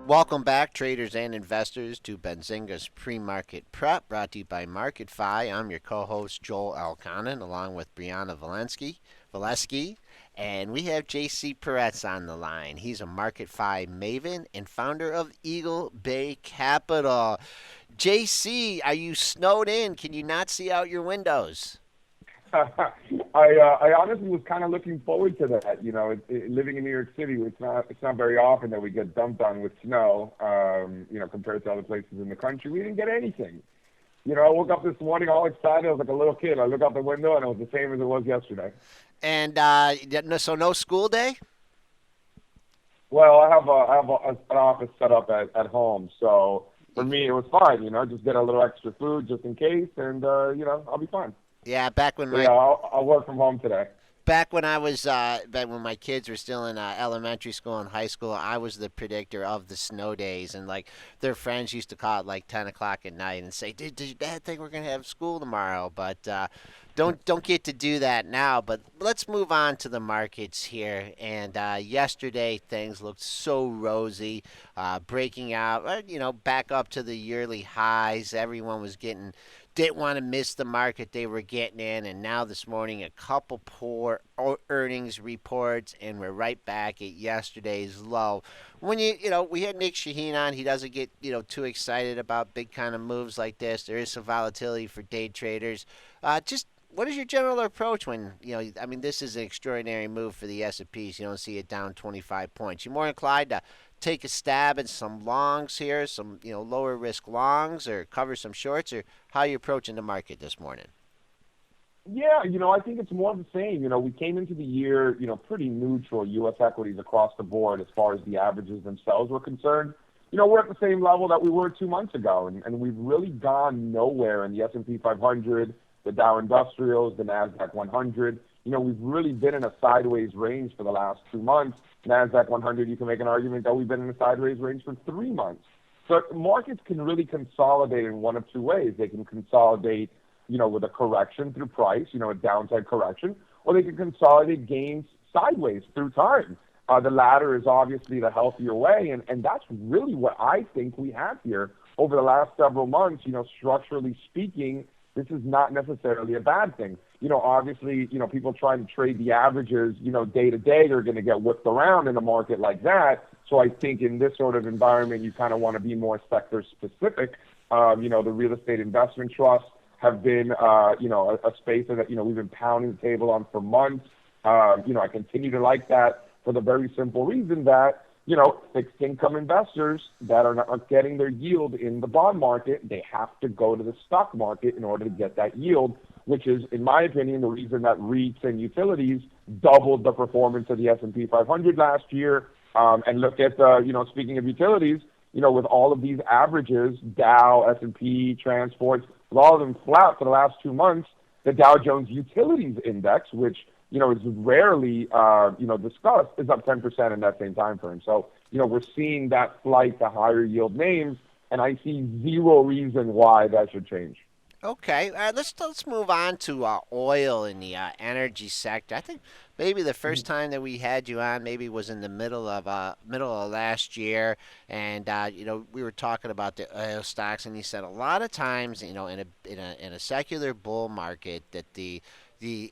Welcome back, traders and investors, to Benzinga's pre-market prep, brought to you by MarketFi. I'm your co-host Joel Alconin, along with Brianna Valesky, and we have JC Parets on the line. He's a MarketFi maven and founder of Eagle Bay Capital. JC, are you snowed in? Can you not see out your windows? I honestly was kind of looking forward to that. Living in New York City, it's not very often that we get dumped on with snow. Compared to other places in the country, we didn't get anything. I woke up this morning all excited. I was like a little kid. I look out the window and it was the same as it was yesterday. And so no school day? Well, an office set up at home, so for me it was fine. Just get a little extra food just in case, and I'll be fine. Yeah, back when So my yeah, I'll work from home today. back when my kids were still in elementary school and high school, I was the predictor of the snow days, and like their friends used to call it like 10 o'clock at night and say, Did your dad think we're gonna have school tomorrow?" But don't get to do that now. But let's move on to the markets here. And yesterday things looked so rosy, breaking out, back up to the yearly highs. Everyone was getting didn't want to miss the market they were getting in, and now this morning a couple poor earnings reports, and we're right back at yesterday's low. When we had Nick Shaheen on, he doesn't get too excited about big kind of moves like this. There is some volatility for day traders. Just what is your general approach when I mean, this is an extraordinary move for the S&Ps. You don't see it down 25 points. You're more inclined to take a stab at some longs here, some lower risk longs, or cover some shorts, or how are you approaching the market this morning? Yeah, I think it's more of the same. We came into the year, pretty neutral U.S. equities across the board as far as the averages themselves were concerned. We're at the same level that we were 2 months ago, and we've really gone nowhere in the S&P 500, the Dow Industrials, the Nasdaq 100. We've really been in a sideways range for the last 2 months. Nasdaq 100, you can make an argument that we've been in a sideways range for 3 months. So markets can really consolidate in one of two ways. They can consolidate, with a correction through price, a downside correction, or they can consolidate gains sideways through time. The latter is obviously the healthier way, and that's really what I think we have here over the last several months. Structurally speaking, this is not necessarily a bad thing. Obviously, people trying to trade the averages, day to day, are going to get whipped around in a market like that. So I think in this sort of environment, you kind of want to be more sector specific. The real estate investment trusts have been, a space that, we've been pounding the table on for months. I continue to like that for the very simple reason that, fixed income investors that are not getting their yield in the bond market, they have to go to the stock market in order to get that yield, which is, in my opinion, the reason that REITs and utilities doubled the performance of the S&P 500 last year. And look at speaking of utilities, with all of these averages, Dow, S&P, transports, with all of them flat for the last 2 months, the Dow Jones Utilities Index, which is rarely, discussed, is up 10% in that same time frame. So, we're seeing that flight to higher yield names, and I see zero reason why that should change. Okay, let's move on to oil in the energy sector. I think maybe the first time that we had you on maybe was in the middle of last year, and we were talking about the oil stocks, and you said a lot of times in a secular bull market that the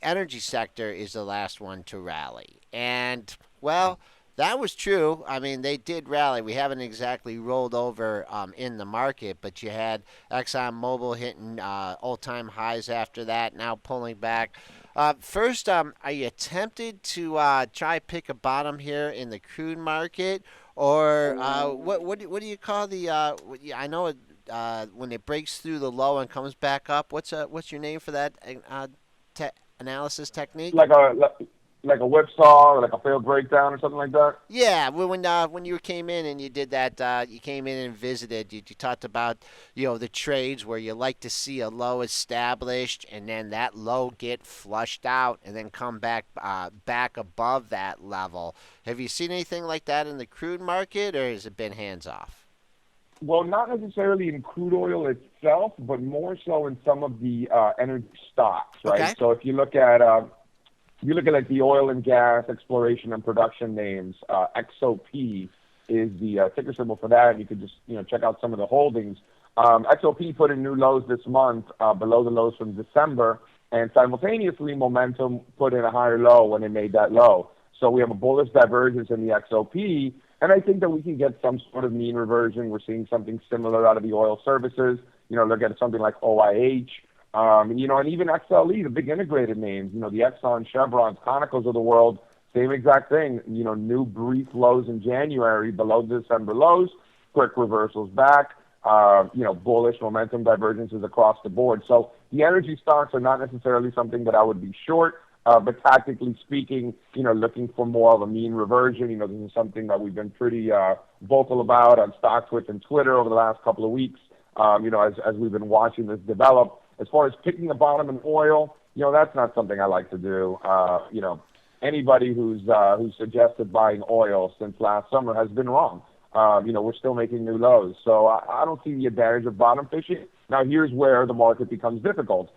energy sector is the last one to rally, and well. That was true. I mean, they did rally. We haven't exactly rolled over in the market, but you had ExxonMobil hitting all-time highs after that, now pulling back. First, are you tempted to try pick a bottom here in the crude market, or what do you call the? I know when it breaks through the low and comes back up. What's your name for that analysis technique? Like a whipsaw or like a failed breakdown or something like that? Yeah, when you came in and you did that, you came in and visited. You talked about the trades where you like to see a low established and then that low get flushed out and then come back above that level. Have you seen anything like that in the crude market, or has it been hands off? Well, not necessarily in crude oil itself, but more so in some of the energy stocks, right? Okay. So if you look at like the oil and gas exploration and production names, XOP, is the ticker symbol for that. You could just check out some of the holdings. XOP put in new lows this month below the lows from December, and simultaneously Momentum put in a higher low when they made that low. So we have a bullish divergence in the XOP, and I think that we can get some sort of mean reversion. We're seeing something similar out of the oil services. Look at something like OIH, and even XLE, the big integrated names, the Exxon, Chevrons, Conocos of the world, same exact thing. New brief lows in January below the December lows, quick reversals back. Bullish momentum divergences across the board. So the energy stocks are not necessarily something that I would be short, but tactically speaking, looking for more of a mean reversion. This is something that we've been pretty vocal about on StockTwitch and Twitter over the last couple of weeks. As we've been watching this develop. As far as picking the bottom in oil, that's not something I like to do. Anybody who's suggested buying oil since last summer has been wrong. We're still making new lows. So I don't see the advantage of bottom fishing. Now, here's where the market becomes difficult.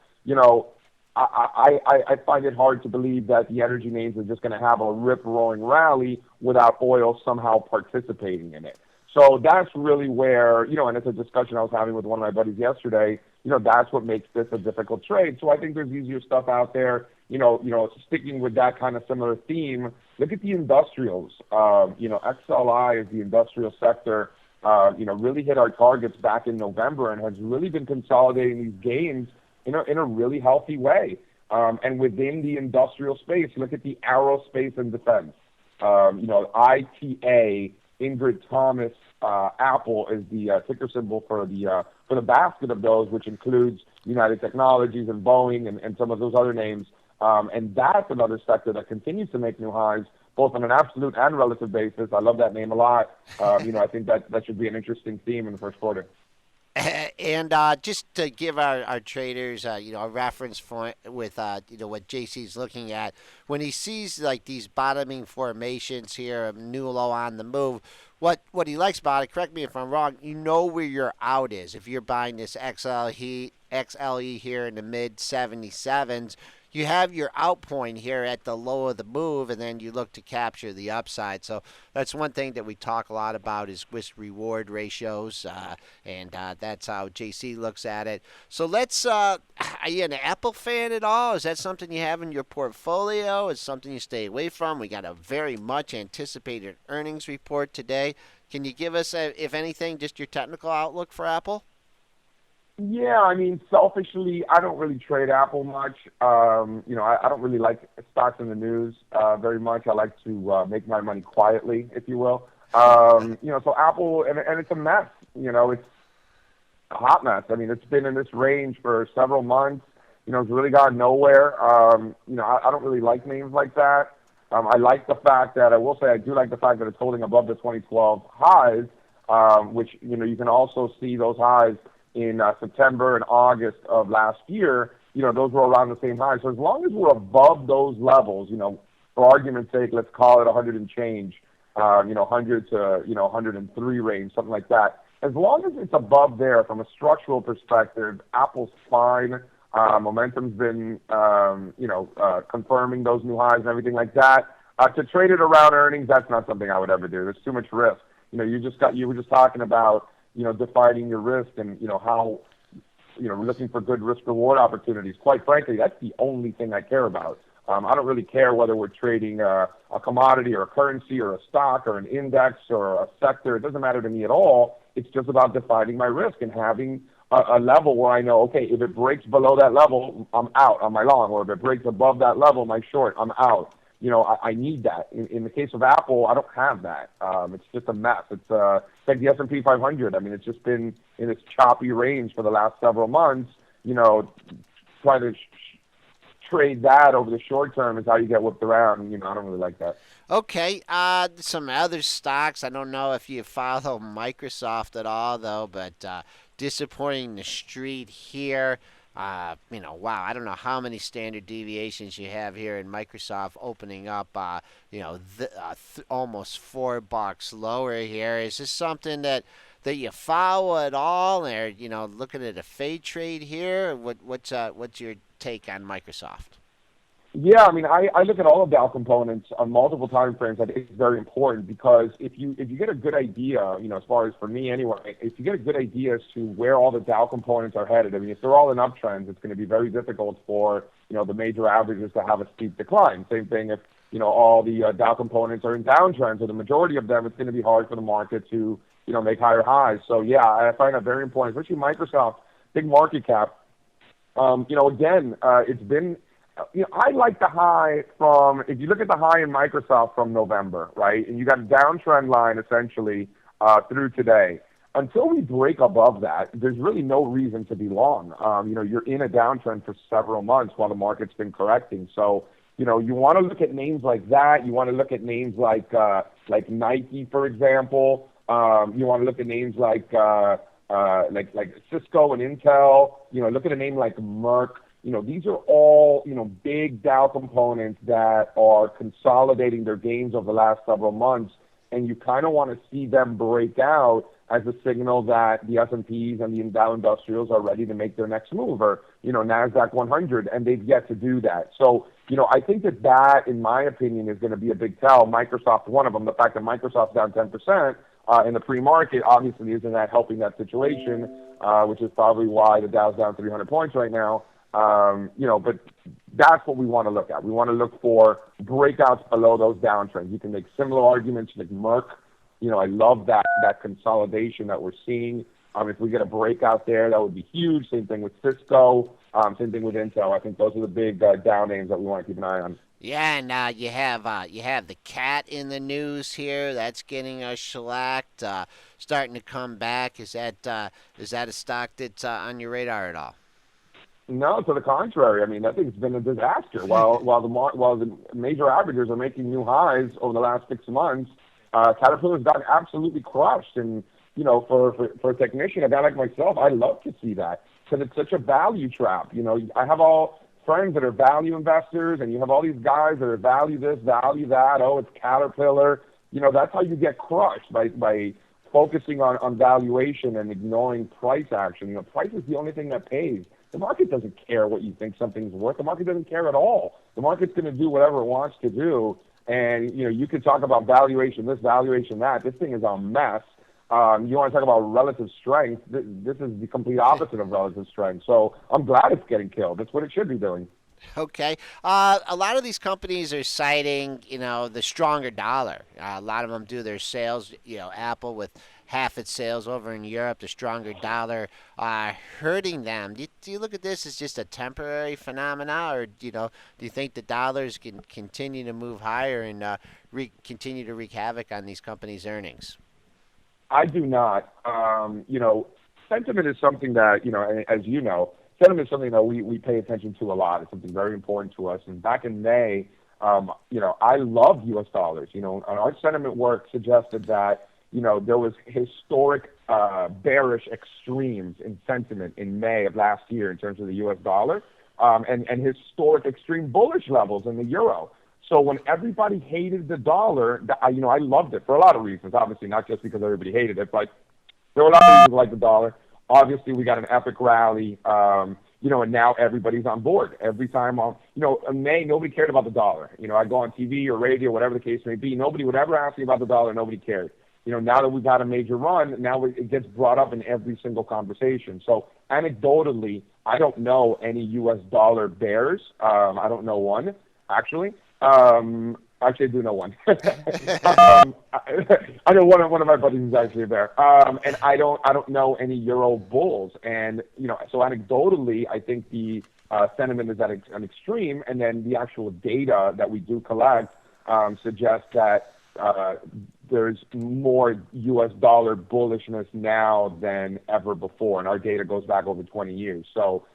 I find it hard to believe that the energy names are just going to have a rip-roaring rally without oil somehow participating in it. So that's really where, and it's a discussion I was having with one of my buddies yesterday, that's what makes this a difficult trade. So I think there's easier stuff out there, sticking with that kind of similar theme. Look at the industrials. XLI is the industrial sector, really hit our targets back in November and has really been consolidating these gains in a really healthy way. And within the industrial space, look at the aerospace and defense. ITA, Ingrid Thomas, Apple is the ticker symbol for the basket of those, which includes United Technologies and Boeing and some of those other names. And that's another sector that continues to make new highs, both on an absolute and relative basis. I love that name a lot. I think that should be an interesting theme in the first quarter. And just to give our traders, a reference point with, what JC's looking at, when he sees like these bottoming formations here, a new low on the move, what he likes about it, correct me if I'm wrong, where your out is. If you're buying this XLE here in the mid 77s, you have your out point here at the low of the move, and then you look to capture the upside. So that's one thing that we talk a lot about is risk reward ratios, and that's how JC looks at it. So let's. Are you an Apple fan at all? Is that something you have in your portfolio? Is something you stay away from? We got a very much anticipated earnings report today. Can you give us, if anything, just your technical outlook for Apple? Yeah, I mean, selfishly, I don't really trade Apple much. I don't really like stocks in the news very much. I like to make my money quietly, if you will. So Apple, and it's a mess. It's a hot mess. I mean, it's been in this range for several months. It's really gone nowhere. I don't really like names like that. I like the fact that, I will say I do like the fact that it's holding above the 2012 highs, which, you can also see those highs in September and August of last year. Those were around the same high. So as long as we're above those levels, for argument's sake, let's call it 100 and change, 100 to 103 range, something like that. As long as it's above there from a structural perspective, Apple's fine. Momentum's been, confirming those new highs and everything like that. To trade it around earnings, that's not something I would ever do. There's too much risk. You were just talking about, defining your risk and, how, looking for good risk reward opportunities. Quite frankly, that's the only thing I care about. I don't really care whether we're trading a commodity or a currency or a stock or an index or a sector. It doesn't matter to me at all. It's just about defining my risk and having a level where I know, okay, if it breaks below that level, I'm out on my long, or if it breaks above that level, my short, I'm out. I need that. In the case of Apple, I don't have that. It's just a mess. It's like the S&P 500. I mean, it's just been in this choppy range for the last several months. Trying to trade that over the short term is how you get whipped around. I don't really like that. Okay, some other stocks. I don't know if you follow Microsoft at all, though, but disappointing the street here. Wow, I don't know how many standard deviations you have here in Microsoft opening up, almost $4 lower here. Is this something that you follow at all, or looking at a fade trade here? What's your take on Microsoft? Yeah, I mean, I look at all of Dow components on multiple time frames. I think it's very important because if you get a good idea, as far as for me anyway, if you get a good idea as to where all the Dow components are headed, I mean, if they're all in uptrends, it's going to be very difficult for the major averages to have a steep decline. Same thing if all the Dow components are in downtrends, or the majority of them, it's going to be hard for the market to make higher highs. So yeah, I find that very important, especially Microsoft, big market cap. Again, it's been I like the high from, if you look at the high in Microsoft from November, right, and you got a downtrend line essentially through today. Until we break above that, there's really no reason to be long. You're in a downtrend for several months while the market's been correcting. So, you want to look at names like that. You want to look at names like Nike, for example. You want to look at names like Cisco and Intel. Look at a name like Merck. These are all, big Dow components that are consolidating their gains over the last several months, and you kind of want to see them break out as a signal that the S&Ps and the Dow Industrials are ready to make their next move, or, NASDAQ 100, and they've yet to do that. So, I think that, in my opinion, is going to be a big tell. Microsoft, one of them. The fact that Microsoft's down 10% in the pre-market obviously isn't that helping that situation, which is probably why the Dow's down 300 points right now. But that's what we want to look at. We want to look for breakouts below those downtrends. You can make similar arguments like Merck. I love that consolidation that we're seeing. If we get a breakout there, that would be huge. Same thing with Cisco. Same thing with Intel. I think those are the big down names that we want to keep an eye on. Yeah, and you have the cat in the news here. That's getting shellacked, starting to come back. Is that a stock that's on your radar at all? No, to the contrary. I mean, that thing's been a disaster. While the major averages are making new highs over the last 6 months, Caterpillar's got absolutely crushed. And for a technician, a guy like myself, I love to see that because it's such a value trap. I have all friends that are value investors, and you have all these guys that are value this, value that. Oh, it's Caterpillar. That's how you get crushed by focusing on valuation and ignoring price action. Price is the only thing that pays. The market doesn't care what you think something's worth. The market doesn't care at all. The market's going to do whatever it wants to do. And, you can talk about valuation this, valuation that. This thing is a mess. You want to talk about relative strength. This is the complete opposite of relative strength. So I'm glad it's getting killed. That's what it should be doing. Okay. A lot of these companies are citing, the stronger dollar. A lot of them do their sales, Apple with half its sales over in Europe, the stronger dollar hurting them. Do you look at this as just a temporary phenomena, or do you think the dollars can continue to move higher and continue to wreak havoc on these companies' earnings? I do not. Sentiment is something that, as you know, sentiment is something that we pay attention to a lot. It's something very important to us. And back in May, I love U.S. dollars. Our sentiment work suggested that, there was historic bearish extremes in sentiment in May of last year in terms of the U.S. dollar, and historic extreme bullish levels in the euro. So when everybody hated the dollar, I loved it for a lot of reasons. Obviously, not just because everybody hated it, but there were a lot of reasons like the dollar. Obviously, we got an epic rally, and now everybody's on board. Every time in May, nobody cared about the dollar. I go on TV or radio, whatever the case may be. Nobody would ever ask me about the dollar. Nobody cared. Now that we've had a major run, now it gets brought up in every single conversation. So anecdotally, I don't know any U.S. dollar bears. I don't know one, actually. Actually, I do know one. I know one of my buddies is actually a bear. And I don't know any Euro bulls. And so anecdotally, I think the sentiment is at an extreme, and then the actual data that we do collect suggests that there's more U.S. dollar bullishness now than ever before, and our data goes back over 20 years. So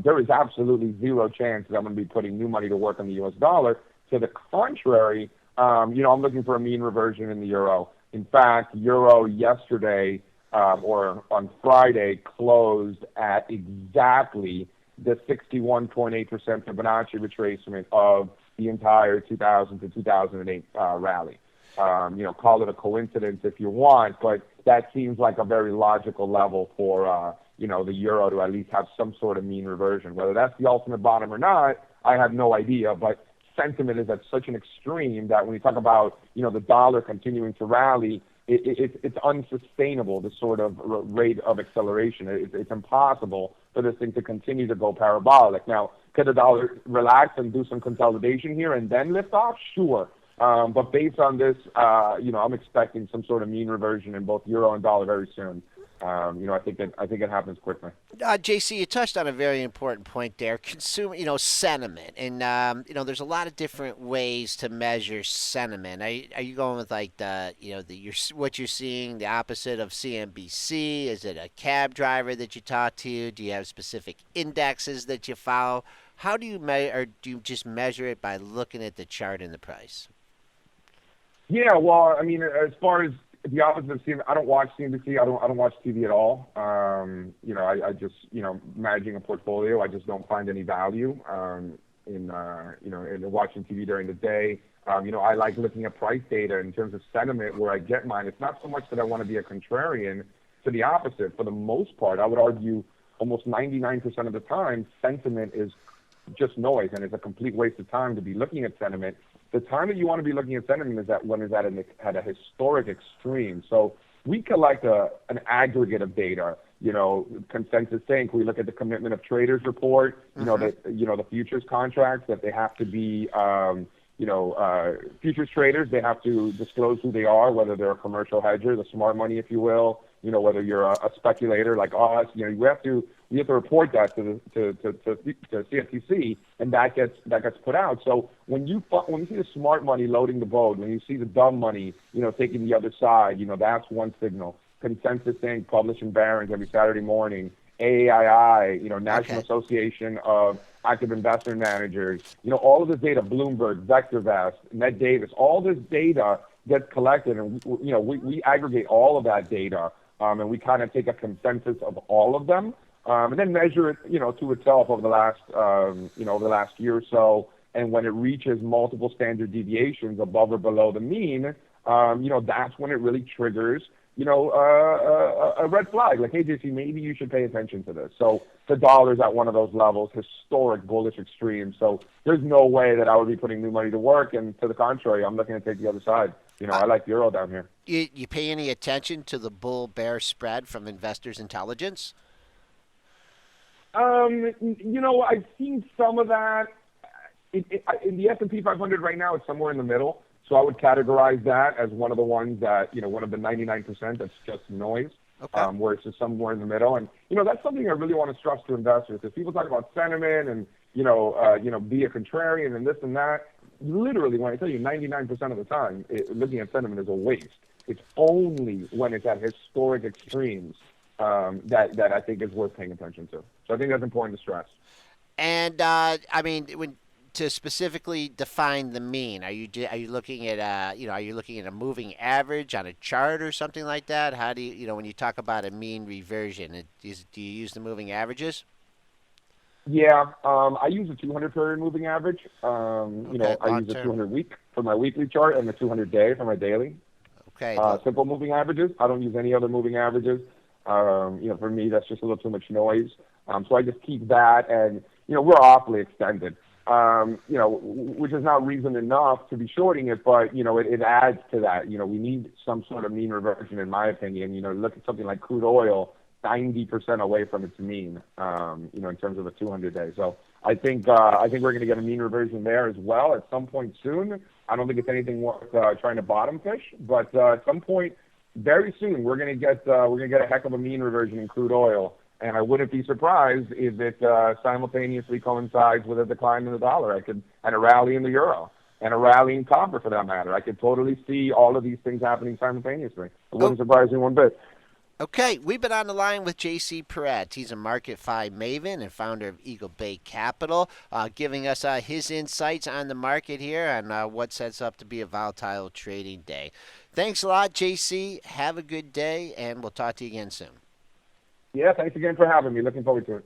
there is absolutely zero chance that I'm going to be putting new money to work on the U.S. dollar. To the contrary, I'm looking for a mean reversion in the euro. In fact, euro yesterday or on Friday closed at exactly the 61.8% Fibonacci retracement of the entire 2000 to 2008 rally. Call it a coincidence if you want, but that seems like a very logical level for the euro to at least have some sort of mean reversion. Whether that's the ultimate bottom or not, I have no idea. But sentiment is at such an extreme that when you talk about, the dollar continuing to rally, it's unsustainable, this sort of rate of acceleration. It's impossible for this thing to continue to go parabolic. Now, could the dollar relax and do some consolidation here and then lift off? Sure. But based on this, I'm expecting some sort of mean reversion in both euro and dollar very soon. I think it happens quickly. JC, you touched on a very important point there. Consumer, sentiment, and there's a lot of different ways to measure sentiment. Are you going with like what you're seeing, the opposite of CNBC? Is it a cab driver that you talk to? Do you have specific indexes that you follow? How do you measure, or do you just measure it by looking at the chart and the price? Yeah, well, I mean, as far as the opposite of CNBC, I don't watch CNBC. I don't watch TV at all. I just, managing a portfolio, I just don't find any value in watching TV during the day. I like looking at price data in terms of sentiment where I get mine. It's not so much that I want to be a contrarian, to the opposite. For the most part, I would argue almost 99% of the time, sentiment is just noise, and it's a complete waste of time to be looking at sentiment. The time that you want to be looking at sentiment is that when it's at a historic extreme. So we collect an aggregate of data. Consensus Inc. We look at the commitment of traders report. The futures contracts that they have to be. Futures traders, they have to disclose who they are, whether they're a commercial hedger, the smart money, if you will. Whether you're a speculator like us. We have to report that to CFTC, and that gets put out. So when you see the smart money loading the boat, when you see the dumb money, taking the other side, that's one signal. Consensus Inc. publishing Barron's every Saturday morning. AAII, National Okay. Association of Active Investment Managers, all of this data, Bloomberg, VectorVest, Ned Davis, all this data gets collected, and we aggregate all of that data, and we kind of take a consensus of all of them, and then measure it, to itself over the last year or so. And when it reaches multiple standard deviations above or below the mean, that's when it really triggers, a red flag. Like, hey, JC, maybe you should pay attention to this. So the dollar's at one of those levels, historic bullish extreme. So there's no way that I would be putting new money to work. And to the contrary, I'm looking to take the other side. I like euro down here. You pay any attention to the bull bear spread from investors' intelligence? I've seen some of that. In the S&P 500 right now, it's somewhere in the middle. So I would categorize that as one of the ones that, one of the 99% that's just noise, Okay. where it's just somewhere in the middle. And, that's something I really want to stress to investors. If people talk about sentiment and, be a contrarian and this and that, literally, when I tell you 99% of the time, looking at sentiment is a waste. It's only when it's at historic extremes that I think is worth paying attention to. So I think that's important to stress. And to specifically define the mean, are you looking at a moving average on a chart or something like that? How do you when you talk about a mean reversion, do you use the moving averages? Yeah, I use a 200 period moving average. Okay, I long use a term. 200 week for my weekly chart and the 200 day for my daily. Okay. Simple moving averages. I don't use any other moving averages. For me, that's just a little too much noise. So I just keep that, and we're awfully extended. Which is not reason enough to be shorting it, but it adds to that. We need some sort of mean reversion, in my opinion. Look at something like crude oil, 90% away from its mean. In terms of a 200 day. So I think we're going to get a mean reversion there as well at some point soon. I don't think it's anything worth trying to bottom fish, but at some point very soon we're going to get a heck of a mean reversion in crude oil. And I wouldn't be surprised if it simultaneously coincides with a decline in the dollar. And a rally in the euro, and a rally in copper, for that matter. I could totally see all of these things happening simultaneously. It wouldn't surprise me one bit. Okay, we've been on the line with JC Parets. He's a MarketFi maven and founder of Eagle Bay Capital, giving us his insights on the market here and what sets up to be a volatile trading day. Thanks a lot, JC. Have a good day, and we'll talk to you again soon. Yeah, thanks again for having me. Looking forward to it.